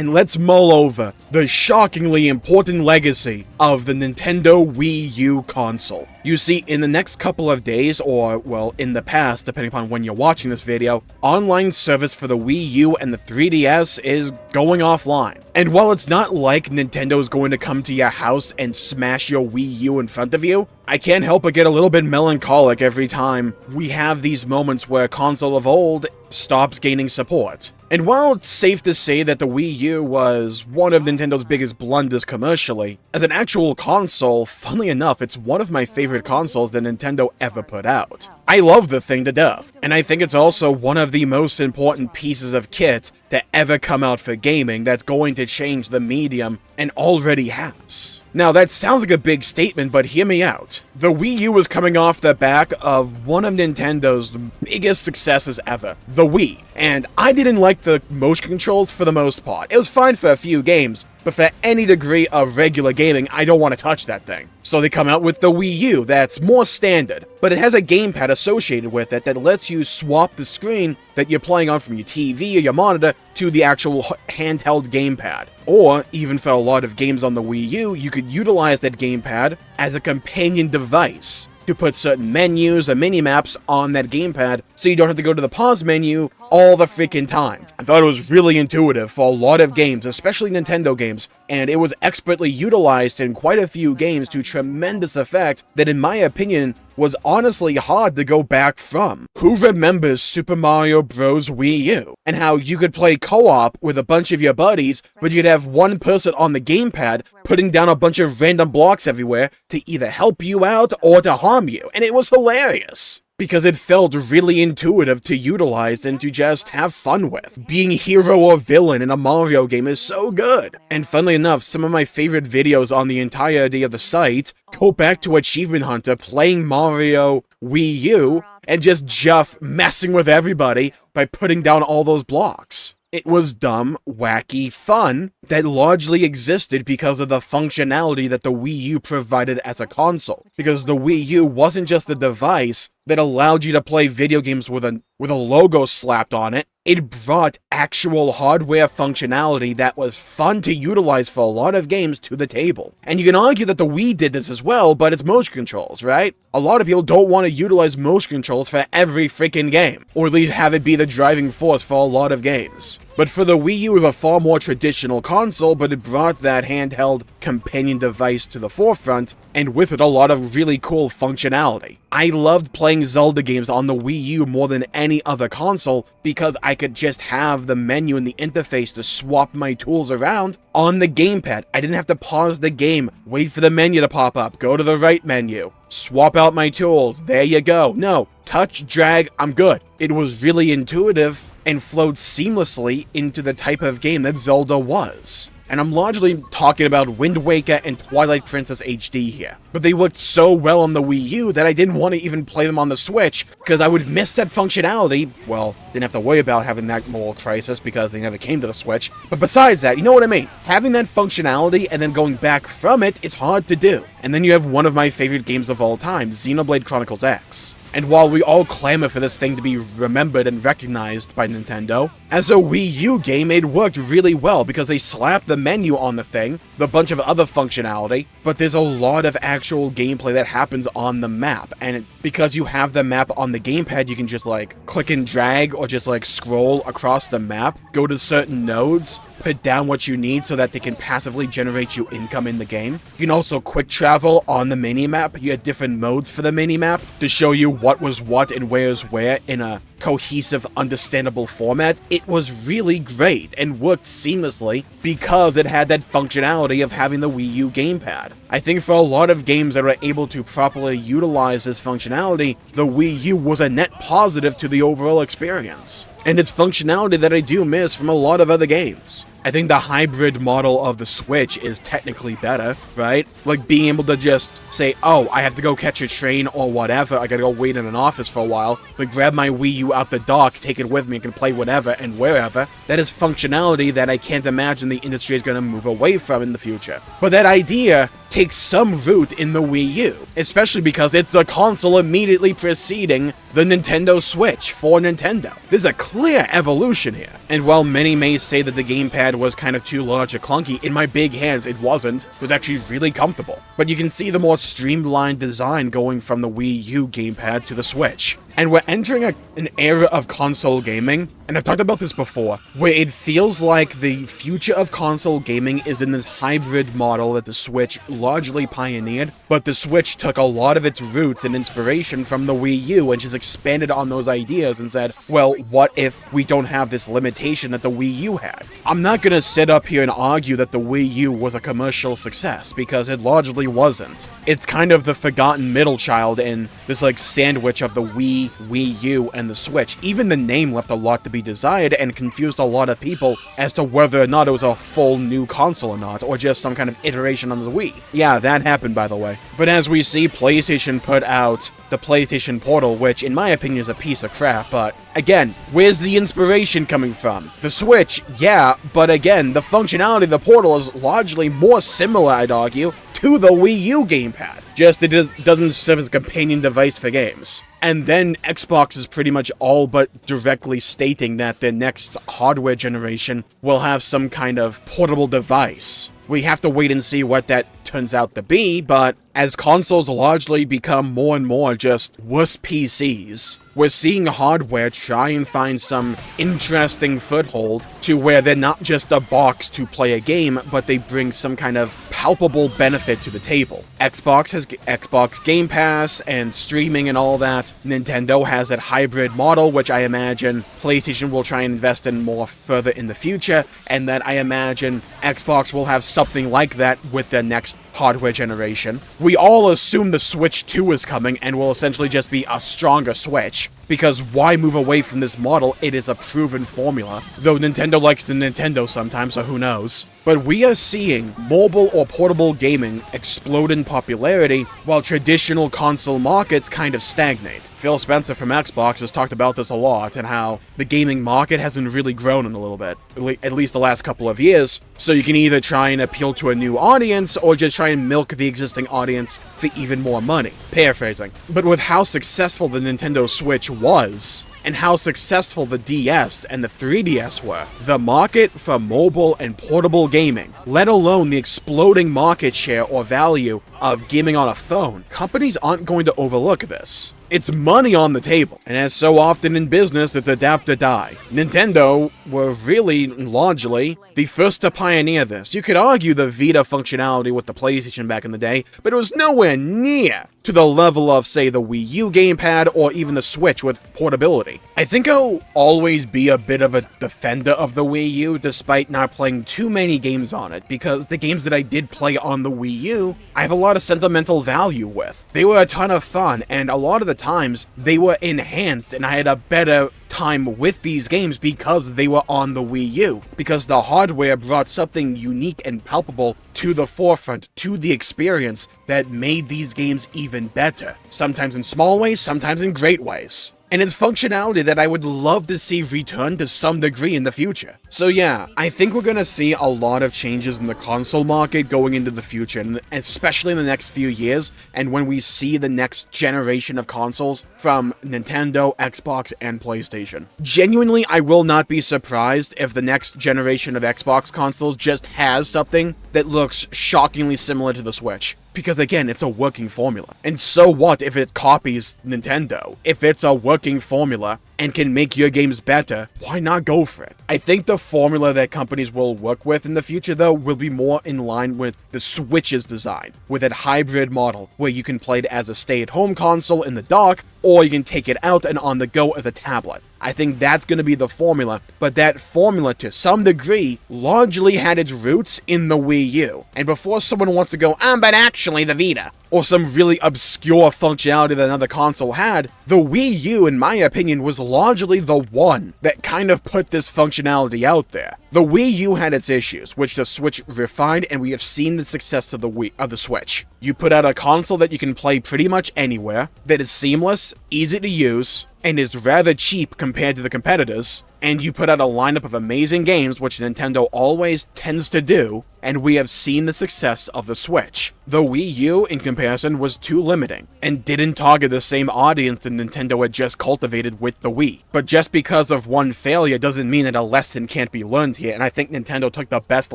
and let's mull over the shockingly important legacy of the Nintendo Wii U console. You see, in the next couple of days, or, well, in the past, depending upon when you're watching this video, online service for the Wii U and the 3DS is going offline. And while it's not like Nintendo's going to come to your house and smash your Wii U in front of you, I can't help but get a little bit melancholic every time we have these moments where a console of old stops gaining support. And while it's safe to say that the Wii U was one of Nintendo's biggest blunders commercially, as an actual console, funnily enough, it's one of my favorite consoles that Nintendo ever put out. I love the thing to death, and I think it's also one of the most important pieces of kit to ever come out for gaming that's going to change the medium, and already has. Now, that sounds like a big statement, but hear me out. The Wii U was coming off the back of one of Nintendo's biggest successes ever, the Wii, and I didn't like the motion controls for the most part. It was fine for a few games, but for any degree of regular gaming, I don't want to touch that thing. So they come out with the Wii U that's more standard, but it has a gamepad associated with it that lets you swap the screen that you're playing on from your TV or your monitor to the actual handheld gamepad. Or, even for a lot of games on the Wii U, you could utilize that gamepad as a companion device to put certain menus or mini-maps on that gamepad so you don't have to go to the pause menu all the freaking time. I thought it was really intuitive for a lot of games, especially Nintendo games, and it was expertly utilized in quite a few games to tremendous effect that, in my opinion, was honestly hard to go back from. Who remembers Super Mario Bros. Wii U? And how you could play co-op with a bunch of your buddies, but you'd have one person on the gamepad putting down a bunch of random blocks everywhere to either help you out or to harm you, and it was hilarious. Because it felt really intuitive to utilize and to just have fun with. Being hero or villain in a Mario game is so good. And funnily enough, some of my favorite videos on the entirety of the site go back to Achievement Hunter playing Mario Wii U and just Jeff messing with everybody by putting down all those blocks. It was dumb, wacky fun that largely existed because of the functionality that the Wii U provided as a console. Because the Wii U wasn't just a device that allowed you to play video games with a logo slapped on it. It brought actual hardware functionality that was fun to utilize for a lot of games to the table. And you can argue that the Wii did this as well, but it's motion controls, right? A lot of people don't want to utilize motion controls for every freaking game, or at least have it be the driving force for a lot of games. But for the Wii U, it was a far more traditional console, but it brought that handheld companion device to the forefront, and with it a lot of really cool functionality. I loved playing Zelda games on the Wii U more than any other console because I could just have the menu and the interface to swap my tools around on the gamepad. I didn't have to pause the game, wait for the menu to pop up, go to the right menu, swap out my tools, there you go. No, touch, drag, I'm good. It was really intuitive and flowed seamlessly into the type of game that Zelda was. And I'm largely talking about Wind Waker and Twilight Princess HD here. But they worked so well on the Wii U that I didn't want to even play them on the Switch, because I would miss that functionality. Well, didn't have to worry about having that moral crisis because they never came to the Switch. But besides that, you know what I mean? Having that functionality and then going back from it is hard to do. And then you have one of my favorite games of all time, Xenoblade Chronicles X. And while we all clamor for this thing to be remembered and recognized by Nintendo, as a Wii U game, it worked really well because they slapped the menu on the thing, with a bunch of other functionality, but there's a lot of actual gameplay that happens on the map, and because you have the map on the gamepad, you can just like click and drag or just like scroll across the map, go to certain nodes, put down what you need so that they can passively generate you income in the game. You can also quick travel on the minimap. You had different modes for the minimap to show you what was what and where is where in a cohesive, understandable format. It was really great and worked seamlessly because it had that functionality of having the Wii U gamepad. I think for a lot of games that were able to properly utilize this functionality, the Wii U was a net positive to the overall experience. And it's functionality that I do miss from a lot of other games. I think the hybrid model of the Switch is technically better, right? Like being able to just say, oh, I have to go catch a train or whatever, I gotta go wait in an office for a while, but grab my Wii U out the dock, take it with me, and can play whatever and wherever. That is functionality that I can't imagine the industry is gonna move away from in the future. But that idea takes some root in the Wii U, especially because it's the console immediately preceding the Nintendo Switch for Nintendo. There's a clear evolution here. And while many may say that the gamepad was kind of too large or clunky, in my big hands it wasn't. It was actually really comfortable. But you can see the more streamlined design going from the Wii U gamepad to the Switch. And we're entering an era of console gaming, and I've talked about this before, where it feels like the future of console gaming is in this hybrid model that the Switch largely pioneered, but the Switch took a lot of its roots and inspiration from the Wii U and just expanded on those ideas and said, well, what if we don't have this limitation that the Wii U had? I'm not gonna sit up here and argue that the Wii U was a commercial success, because it largely wasn't. It's kind of the forgotten middle child in this like sandwich of the Wii U, and the Switch. Even the name left a lot to be desired and confused a lot of people as to whether or not it was a full new console or not, or just some kind of iteration on the Wii. Yeah, that happened, by the way. But as we see, PlayStation put out the PlayStation Portal, which in my opinion is a piece of crap, but again, where's the inspiration coming from? The Switch, yeah, but again, the functionality of the Portal is largely more similar, I'd argue, to the Wii U gamepad. Just it doesn't serve as a companion device for games. And then Xbox is pretty much all but directly stating that their next hardware generation will have some kind of portable device. We have to wait and see what that turns out to be, but as consoles largely become more and more just worse PCs, we're seeing hardware try and find some interesting foothold to where they're not just a box to play a game, but they bring some kind of palpable benefit to the table. Xbox has Xbox Game Pass and streaming and all that. Nintendo has that hybrid model, which I imagine PlayStation will try and invest in more further in the future, and that I imagine Xbox will have something like that with their next hardware generation. We all assume the Switch 2 is coming and will essentially just be a stronger Switch, because why move away from this model? It is a proven formula, though Nintendo likes the Nintendo sometimes, so who knows. But we are seeing mobile or portable gaming explode in popularity while traditional console markets kind of stagnate. Phil Spencer from Xbox has talked about this a lot, and how the gaming market hasn't really grown in a little bit, at least the last couple of years. So you can either try and appeal to a new audience, or just try and milk the existing audience for even more money. Paraphrasing. But with how successful the Nintendo Switch was, and how successful the DS and the 3DS were, the market for mobile and portable gaming, let alone the exploding market share or value of gaming on a phone, companies aren't going to overlook this. It's money on the table, and as so often in business, it's adapt or die. Nintendo were really, largely, the first to pioneer this. You could argue the Vita functionality with the PlayStation back in the day, but it was nowhere near to the level of, say, the Wii U gamepad or even the Switch with portability. I think I'll always be a bit of a defender of the Wii U, despite not playing too many games on it, because the games that I did play on the Wii U, I have a lot of sentimental value with. They were a ton of fun, and a lot of the times they were enhanced, and I had a better time with these games because they were on the Wii U, because the hardware brought something unique and palpable to the forefront, to the experience, that made these games even better. Sometimes in small ways, sometimes in great ways. And it's functionality that I would love to see return to some degree in the future. So yeah, I think we're gonna see a lot of changes in the console market going into the future, and especially in the next few years, and when we see the next generation of consoles from Nintendo, Xbox, and PlayStation. Genuinely, I will not be surprised if the next generation of Xbox consoles just has something that looks shockingly similar to the Switch. Because again, it's a working formula. And so what if it copies Nintendo? If it's a working formula and can make your games better, why not go for it? I think the formula that companies will work with in the future, though, will be more in line with the Switch's design, with that hybrid model where you can play it as a stay-at-home console in the dock, or you can take it out and on the go as a tablet. I think that's going to be the formula, but that formula, to some degree, largely had its roots in the Wii U. And before someone wants to go, but actually the Vita, or some really obscure functionality that another console had, the Wii U, in my opinion, was largely the one that kind of put this functionality out there. The Wii U had its issues, which the Switch refined, and we have seen the success of the Switch. You put out a console that you can play pretty much anywhere, that is seamless, easy to use, and is rather cheap compared to the competitors, and you put out a lineup of amazing games, which Nintendo always tends to do, and we have seen the success of the Switch. The Wii U, in comparison, was too limiting, and didn't target the same audience that Nintendo had just cultivated with the Wii. But just because of one failure doesn't mean that a lesson can't be learned here, and I think Nintendo took the best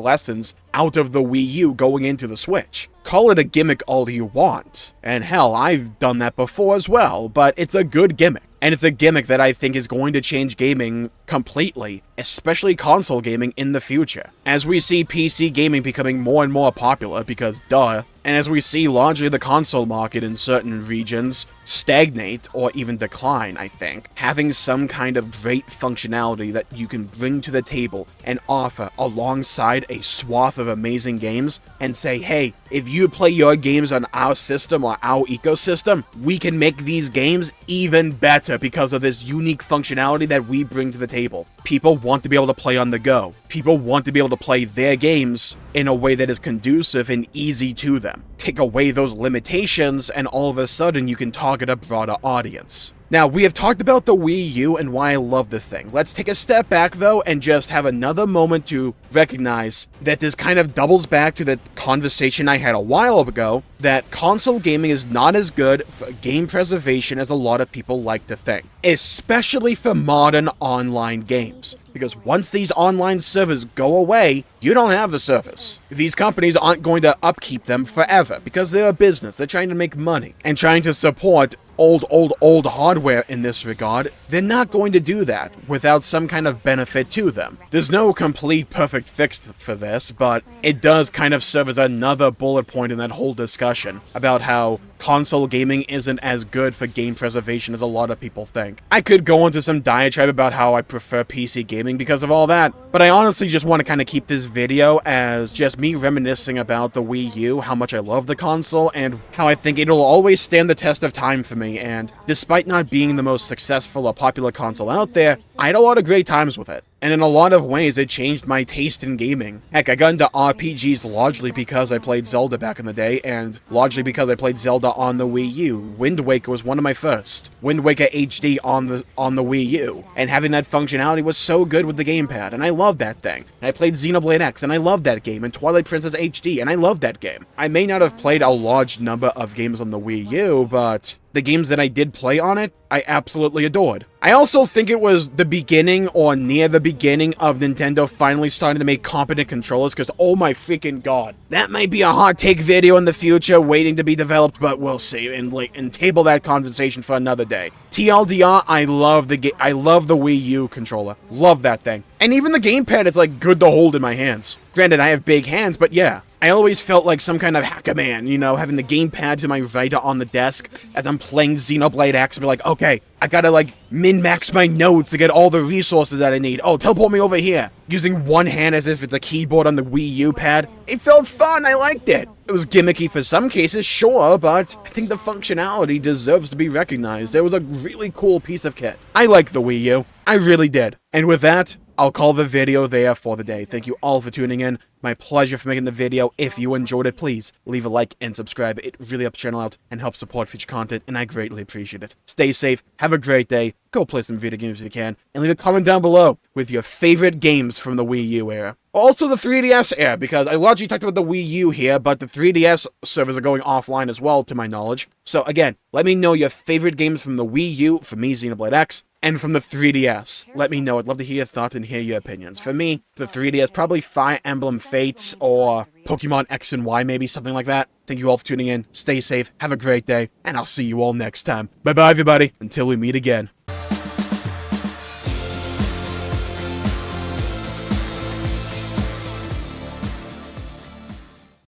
lessons out of the Wii U going into the Switch. Call it a gimmick all you want, and hell, I've done that before as well, but it's a good gimmick. And it's a gimmick that I think is going to change gaming completely, especially console gaming in the future. As we see PC gaming becoming more and more popular, because duh, and as we see largely the console market in certain regions stagnate or even decline, I think, having some kind of great functionality that you can bring to the table and offer alongside a swath of amazing games and say, hey, if you play your games on our system or our ecosystem, we can make these games even better because of this unique functionality that we bring to the table. People want to be able to play on the go. People want to be able to play their games in a way that is conducive and easy to them. Take away those limitations, and all of a sudden you can target a broader audience. Now, we have talked about the Wii U and why I love the thing. Let's take a step back, though, and just have another moment to recognize that this kind of doubles back to the conversation I had a while ago, that console gaming is not as good for game preservation as a lot of people like to think, especially for modern online games. Because once these online servers go away, you don't have the service. These companies aren't going to upkeep them forever, because they're a business, they're trying to make money, and trying to support old hardware in this regard. They're not going to do that without some kind of benefit to them. There's no complete perfect fix for this, but it does kind of serve as another bullet point in that whole discussion about how console gaming isn't as good for game preservation as a lot of people think. I could go into some diatribe about how I prefer PC gaming because of all that, but I honestly just want to kind of keep this video as just me reminiscing about the Wii U, how much I love the console, and how I think it'll always stand the test of time for me. And despite not being the most successful or popular console out there, I had a lot of great times with it. And in a lot of ways, it changed my taste in gaming. Heck, I got into RPGs largely because I played Zelda back in the day, and largely because I played Zelda on the Wii U. Wind Waker was one of my first. Wind Waker HD on the Wii U. And having that functionality was so good with the gamepad, and I loved that thing. And I played Xenoblade X, and I loved that game, and Twilight Princess HD, and I loved that game. I may not have played a large number of games on the Wii U, but the games that I did play on it, I absolutely adored. I also think it was the beginning or near the beginning of Nintendo finally starting to make competent controllers, because oh my freaking god, that might be a hot take video in the future waiting to be developed, but we'll see, and table that conversation for another day. TLDR, I love the Wii U controller. Love that thing. And even the gamepad is like good to hold in my hands. Granted, I have big hands, but yeah. I always felt like some kind of hacker man, you know, having the gamepad to my right on the desk as I'm playing Xenoblade X and be like, okay, I gotta like min-max my nodes to get all the resources that I need. Oh, teleport me over here. Using one hand as if it's a keyboard on the Wii U pad. It felt fun, I liked it. It was gimmicky for some cases, sure, but I think the functionality deserves to be recognized. It was a really cool piece of kit. I liked the Wii U. I really did. And with that, I'll call the video there for the day. Thank you all for tuning in. My pleasure for making the video. If you enjoyed it, please leave a like and subscribe. It really helps the channel out and helps support future content, and I greatly appreciate it. Stay safe, have a great day, go play some video games if you can, and leave a comment down below with your favorite games from the Wii U era. Also the 3DS era, because I largely talked about the Wii U here, but the 3DS servers are going offline as well, to my knowledge. So again, let me know your favorite games from the Wii U, for me, Xenoblade X, and from the 3DS. Let me know. I'd love to hear your thoughts and hear your opinions. For me, the 3DS, probably Fire Emblem Fates or Pokemon X and Y, maybe something like that. Thank you all for tuning in. Stay safe, have a great day, and I'll see you all next time. Bye-bye, everybody, until we meet again.